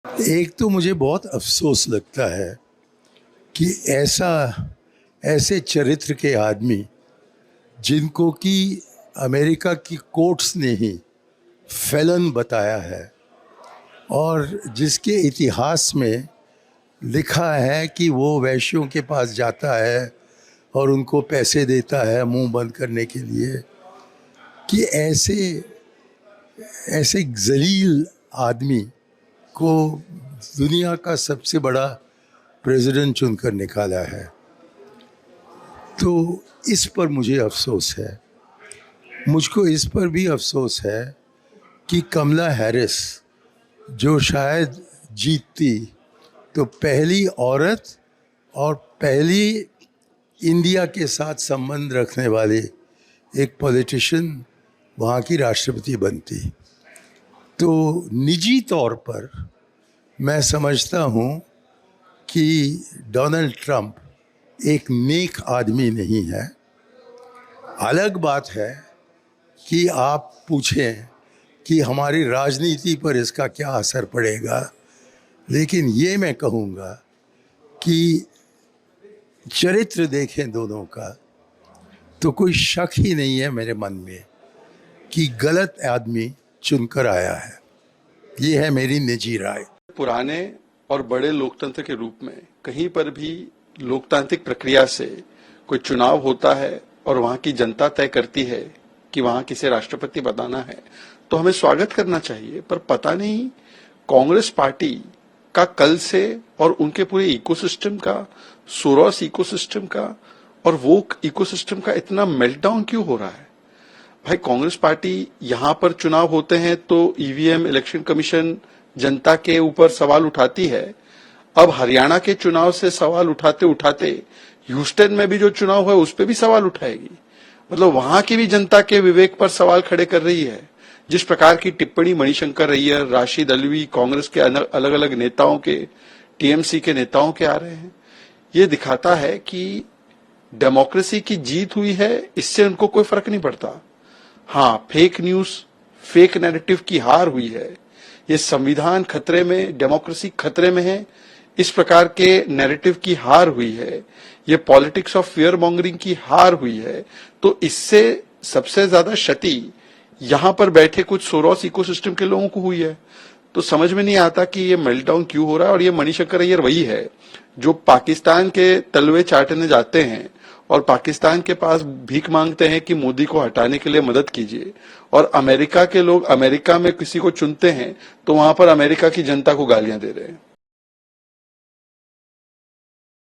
एक तो मुझे बहुत अफसोस लगता है कि ऐसे चरित्र के आदमी जिनको कि अमेरिका की कोर्ट्स ने ही फेलन बताया है और जिसके इतिहास में लिखा है कि वो वैश्यों के पास जाता है और उनको पैसे देता है मुंह बंद करने के लिए, कि ऐसे ऐसे जलील आदमी को दुनिया का सबसे बड़ा प्रेसिडेंट चुनकर निकाला है। तो इस पर मुझे अफसोस है। मुझको इस पर भी अफसोस है कि कमला हैरिस जो शायद जीतती तो पहली औरत और पहली इंडिया के साथ संबंध रखने वाली एक पॉलिटिशियन वहाँ की राष्ट्रपति बनती। तो निजी तौर पर मैं समझता हूँ कि डोनाल्ड ट्रंप एक नेक आदमी नहीं है। अलग बात है कि आप पूछें कि हमारी राजनीति पर इसका क्या असर पड़ेगा, लेकिन ये मैं कहूँगा कि चरित्र देखें दोनों का तो कोई शक ही नहीं है मेरे मन में कि गलत आदमी चुनकर आया है। ये है मेरी निजी राय। पुराने और बड़े लोकतंत्र के रूप में कहीं पर भी लोकतांत्रिक प्रक्रिया से कोई चुनाव होता है और वहां की जनता तय करती है कि वहां किसे राष्ट्रपति बनाना है, तो हमें स्वागत करना चाहिए। पर पता नहीं कांग्रेस पार्टी का कल से और उनके पूरे इकोसिस्टम का, सोरोस इकोसिस्टम का और वोक इकोसिस्टम का इतना मेल्टडाउन क्यों हो रहा है। भाई, कांग्रेस पार्टी यहां पर चुनाव होते हैं तो ईवीएम, इलेक्शन कमीशन जनता के ऊपर सवाल उठाती है। अब हरियाणा के चुनाव से सवाल उठाते उठाते ह्यूस्टन में भी जो चुनाव हुआ उस पर भी सवाल उठाएगी। मतलब वहां की भी जनता के विवेक पर सवाल खड़े कर रही है। जिस प्रकार की टिप्पणी मणिशंकर अय्यर, राशिद अल्वी, कांग्रेस के अलग अलग नेताओं के, टीएमसी के नेताओं के आ रहे हैं, ये दिखाता है कि डेमोक्रेसी की जीत हुई है, इससे उनको कोई फर्क नहीं पड़ता। हाँ, फेक न्यूज, फेक नैरेटिव की हार हुई है। ये संविधान खतरे में, डेमोक्रेसी खतरे में है, इस प्रकार के नैरेटिव की हार हुई है। ये पॉलिटिक्स ऑफ फियर मॉन्गरिंग की हार हुई है। तो इससे सबसे ज्यादा क्षति यहां पर बैठे कुछ सोरोस इकोसिस्टम के लोगों को हुई है। तो समझ में नहीं आता कि ये मेल्टडाउन क्यों हो रहा है। और ये मणिशंकर अय्यर वही है जो पाकिस्तान के तलवे चाटने जाते हैं और पाकिस्तान के पास भीख मांगते हैं कि मोदी को हटाने के लिए मदद कीजिए, और अमेरिका के लोग अमेरिका में किसी को चुनते हैं तो वहां पर अमेरिका की जनता को गालियां दे रहे हैं।